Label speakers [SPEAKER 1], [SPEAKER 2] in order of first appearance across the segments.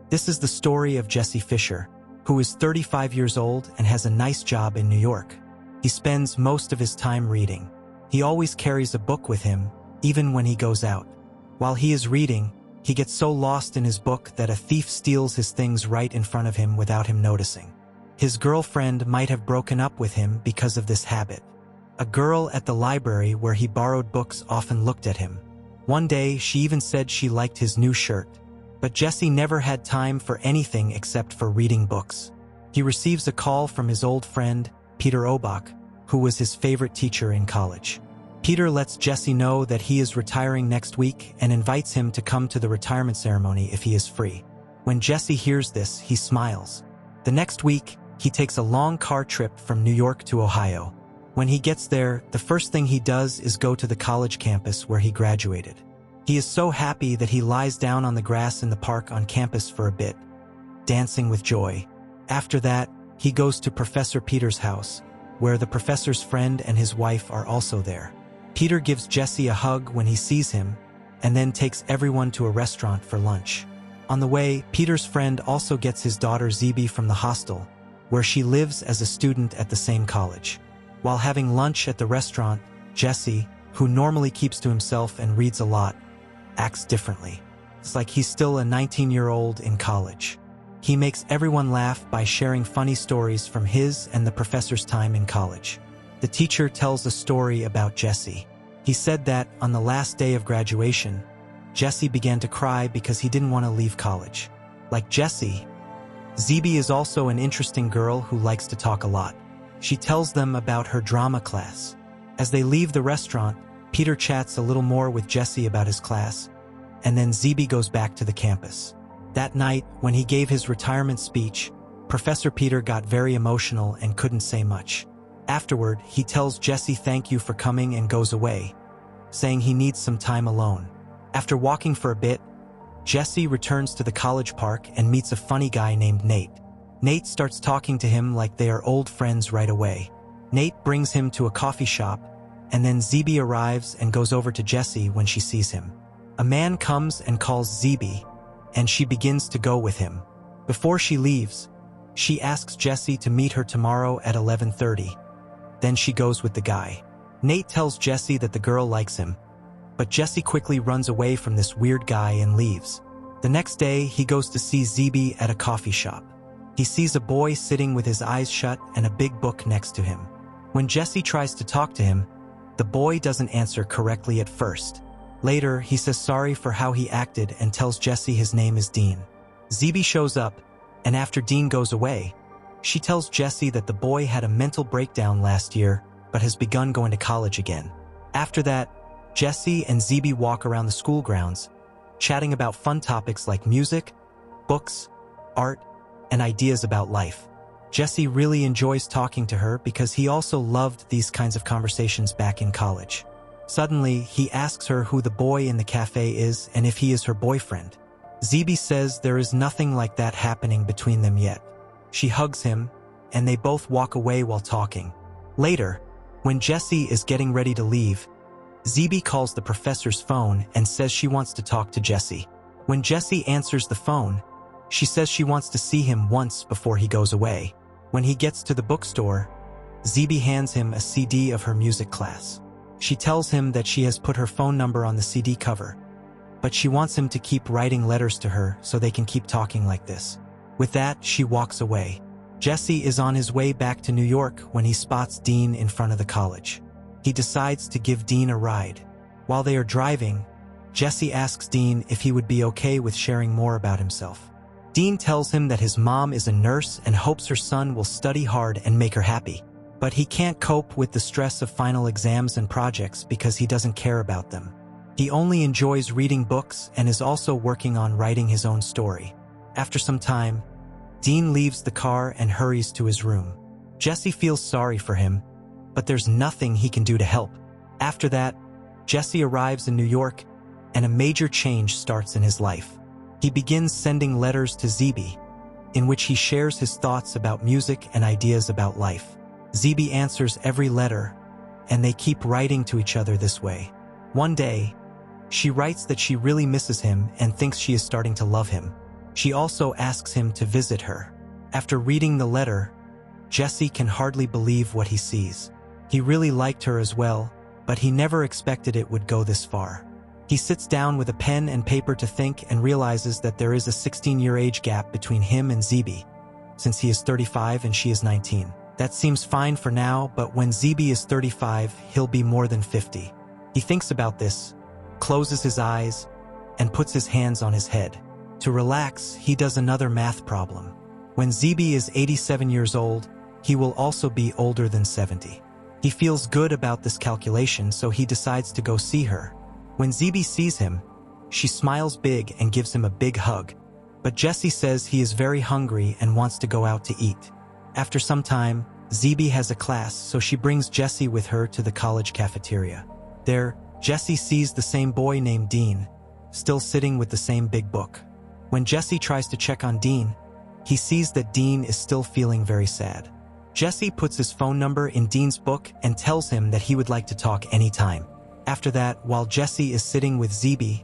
[SPEAKER 1] This is the story of Jesse Fisher, who is 35 years old and has a nice job in New York. He spends most of his time reading. He always carries a book with him, even when he goes out. While he is reading, he gets so lost in his book that a thief steals his things right in front of him without him noticing. His girlfriend might have broken up with him because of this habit. A girl at the library where he borrowed books often looked at him. One day, she even said she liked his new shirt. But Jesse never had time for anything except for reading books. He receives a call from his old friend, Peter Obach, who was his favorite teacher in college. Peter lets Jesse know that he is retiring next week and invites him to come to the retirement ceremony if he is free. When Jesse hears this, he smiles. The next week, he takes a long car trip from New York to Ohio. When he gets there, the first thing he does is go to the college campus where he graduated. He is so happy that he lies down on the grass in the park on campus for a bit, dancing with joy. After that, he goes to Professor Peter's house, where the professor's friend and his wife are also there. Peter gives Jesse a hug when he sees him, and then takes everyone to a restaurant for lunch. On the way, Peter's friend also gets his daughter Zebe from the hostel, where she lives as a student at the same college. While having lunch at the restaurant, Jesse, who normally keeps to himself and reads a lot, acts differently. It's like he's still a 19-year-old in college. He makes everyone laugh by sharing funny stories from his and the professor's time in college. The teacher tells a story about Jesse. He said that, on the last day of graduation, Jesse began to cry because he didn't want to leave college. Like Jesse, Zebe is also an interesting girl who likes to talk a lot. She tells them about her drama class. As they leave the restaurant, Peter chats a little more with Jesse about his class, and then Zebe goes back to the campus. That night, when he gave his retirement speech, Professor Peter got very emotional and couldn't say much. Afterward, he tells Jesse thank you for coming and goes away, saying he needs some time alone. After walking for a bit, Jesse returns to the college park and meets a funny guy named Nate. Nate starts talking to him like they are old friends right away. Nate brings him to a coffee shop, and then Zebe arrives and goes over to Jesse when she sees him. A man comes and calls Zebe, and she begins to go with him. Before she leaves, she asks Jesse to meet her tomorrow at 11:30. Then she goes with the guy. Nate tells Jesse that the girl likes him, but Jesse quickly runs away from this weird guy and leaves. The next day, he goes to see Zebe at a coffee shop. He sees a boy sitting with his eyes shut and a big book next to him. When Jesse tries to talk to him, the boy doesn't answer correctly at first. Later, he says sorry for how he acted and tells Jesse his name is Dean. Zebe shows up, and after Dean goes away, she tells Jesse that the boy had a mental breakdown last year but has begun going to college again. After that, Jesse and Zebe walk around the school grounds, chatting about fun topics like music, books, art, and ideas about life. Jesse really enjoys talking to her because he also loved these kinds of conversations back in college. Suddenly, he asks her who the boy in the cafe is and if he is her boyfriend. Zebe says there is nothing like that happening between them yet. She hugs him, and they both walk away while talking. Later, when Jesse is getting ready to leave, Zebe calls the professor's phone and says she wants to talk to Jesse. When Jesse answers the phone, she says she wants to see him once before he goes away. When he gets to the bookstore, Zebe hands him a CD of her music class. She tells him that she has put her phone number on the CD cover, but she wants him to keep writing letters to her so they can keep talking like this. With that, she walks away. Jesse is on his way back to New York when he spots Dean in front of the college. He decides to give Dean a ride. While they are driving, Jesse asks Dean if he would be okay with sharing more about himself. Dean tells him that his mom is a nurse and hopes her son will study hard and make her happy. But he can't cope with the stress of final exams and projects because he doesn't care about them. He only enjoys reading books and is also working on writing his own story. After some time, Dean leaves the car and hurries to his room. Jesse feels sorry for him, but there's nothing he can do to help. After that, Jesse arrives in New York, and a major change starts in his life. He begins sending letters to Zebe, in which he shares his thoughts about music and ideas about life. Zebe answers every letter, and they keep writing to each other this way. One day, she writes that she really misses him and thinks she is starting to love him. She also asks him to visit her. After reading the letter, Jesse can hardly believe what he sees. He really liked her as well, but he never expected it would go this far. He sits down with a pen and paper to think and realizes that there is a 16-year age gap between him and Zebi, since he is 35 and she is 19. That seems fine for now, but when Zebi is 35, he'll be more than 50. He thinks about this, closes his eyes, and puts his hands on his head. To relax, he does another math problem. When Zebi is 87 years old, he will also be older than 70. He feels good about this calculation, so he decides to go see her. When Zebi sees him, she smiles big and gives him a big hug. But Jesse says he is very hungry and wants to go out to eat. After some time, Zebi has a class, so she brings Jesse with her to the college cafeteria. There, Jesse sees the same boy named Dean, still sitting with the same big book. When Jesse tries to check on Dean, he sees that Dean is still feeling very sad. Jesse puts his phone number in Dean's book and tells him that he would like to talk anytime. After that, while Jesse is sitting with Zebi,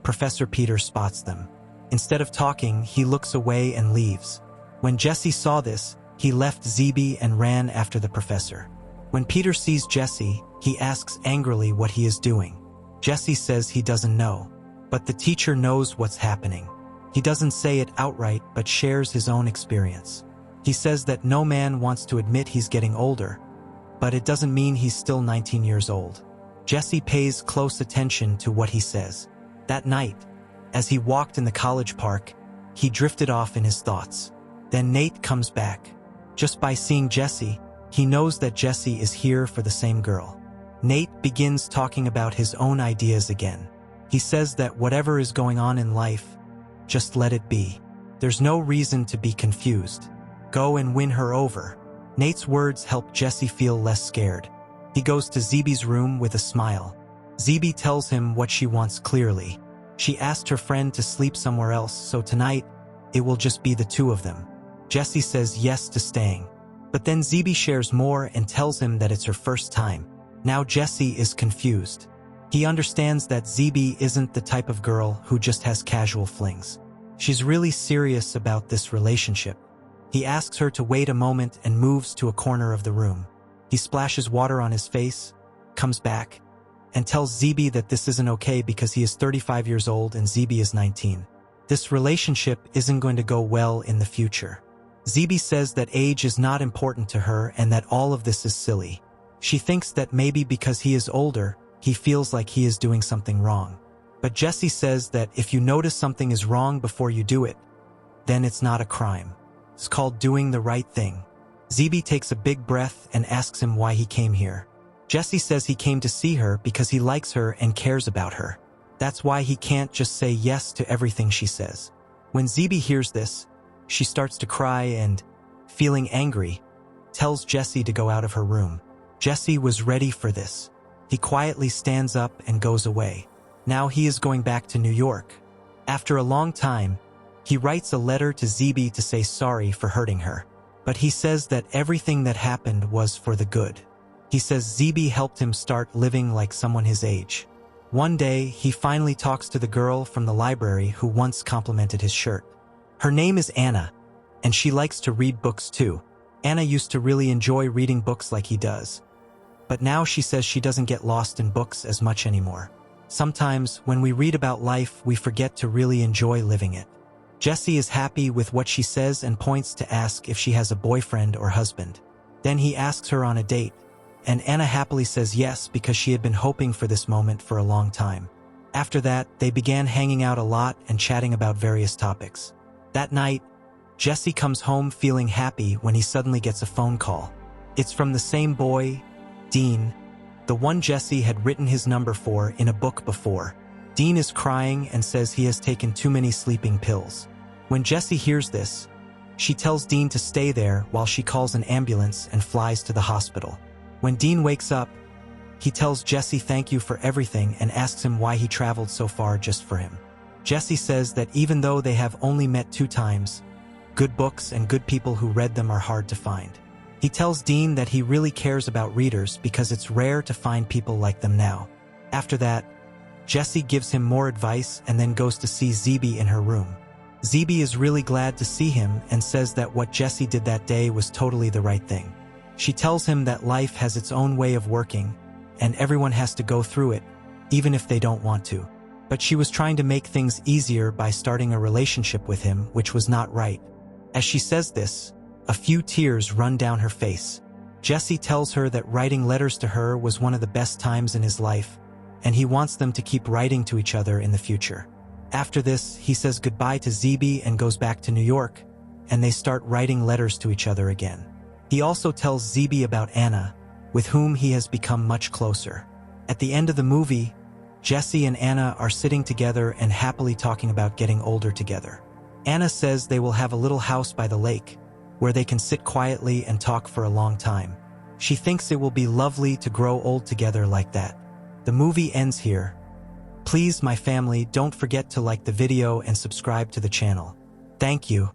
[SPEAKER 1] Professor Peter spots them. Instead of talking, he looks away and leaves. When Jesse saw this, he left Zebi and ran after the professor. When Peter sees Jesse, he asks angrily what he is doing. Jesse says he doesn't know, but the teacher knows what's happening. He doesn't say it outright, but shares his own experience. He says that no man wants to admit he's getting older, but it doesn't mean he's still 19 years old. Jesse pays close attention to what he says. That night, as he walked in the college park, he drifted off in his thoughts. Then Nate comes back. Just by seeing Jesse, he knows that Jesse is here for the same girl. Nate begins talking about his own ideas again. He says that whatever is going on in life, just let it be. There's no reason to be confused. Go and win her over. Nate's words help Jesse feel less scared. He goes to Zebi's room with a smile. Zebi tells him what she wants clearly. She asked her friend to sleep somewhere else, so tonight, it will just be the two of them. Jesse says yes to staying. But then Zebi shares more and tells him that it's her first time. Now Jesse is confused. He understands that Zebi isn't the type of girl who just has casual flings. She's really serious about this relationship. He asks her to wait a moment and moves to a corner of the room. He splashes water on his face, comes back, and tells Zebi that this isn't okay because he is 35 years old and Zebi is 19. This relationship isn't going to go well in the future. Zebi says that age is not important to her and that all of this is silly. She thinks that maybe because he is older, he feels like he is doing something wrong. But Jesse says that if you notice something is wrong before you do it, then it's not a crime. It's called doing the right thing. Zebi takes a big breath and asks him why he came here. Jesse says he came to see her because he likes her and cares about her. That's why he can't just say yes to everything she says. When Zebi hears this, she starts to cry and, feeling angry, tells Jesse to go out of her room. Jesse was ready for this. He quietly stands up and goes away. Now he is going back to New York. After a long time, he writes a letter to Zebi to say sorry for hurting her. But he says that everything that happened was for the good. He says Zebi helped him start living like someone his age. One day, he finally talks to the girl from the library who once complimented his shirt. Her name is Anna, and she likes to read books too. Anna used to really enjoy reading books like he does. But now she says she doesn't get lost in books as much anymore. Sometimes, when we read about life, we forget to really enjoy living it. Jesse is happy with what she says and points to ask if she has a boyfriend or husband. Then he asks her on a date, and Anna happily says yes because she had been hoping for this moment for a long time. After that, they began hanging out a lot and chatting about various topics. That night, Jesse comes home feeling happy when he suddenly gets a phone call. It's from the same boy, Dean, the one Jesse had written his number for in a book before. Dean is crying and says he has taken too many sleeping pills. When Jesse hears this, she tells Dean to stay there while she calls an ambulance and flies to the hospital. When Dean wakes up, he tells Jesse thank you for everything and asks him why he traveled so far just for him. Jesse says that even though they have only met 2 times, good books and good people who read them are hard to find. He tells Dean that he really cares about readers because it's rare to find people like them now. After that, Jesse gives him more advice and then goes to see Zebi in her room. Zebi is really glad to see him and says that what Jesse did that day was totally the right thing. She tells him that life has its own way of working, and everyone has to go through it, even if they don't want to. But she was trying to make things easier by starting a relationship with him, which was not right. As she says this, a few tears run down her face. Jesse tells her that writing letters to her was one of the best times in his life, and he wants them to keep writing to each other in the future. After this, he says goodbye to Zebi and goes back to New York, and they start writing letters to each other again. He also tells Zebi about Anna, with whom he has become much closer. At the end of the movie, Jesse and Anna are sitting together and happily talking about getting older together. Anna says they will have a little house by the lake, where they can sit quietly and talk for a long time. She thinks it will be lovely to grow old together like that. The movie ends here. Please, my family, don't forget to like the video and subscribe to the channel. Thank you.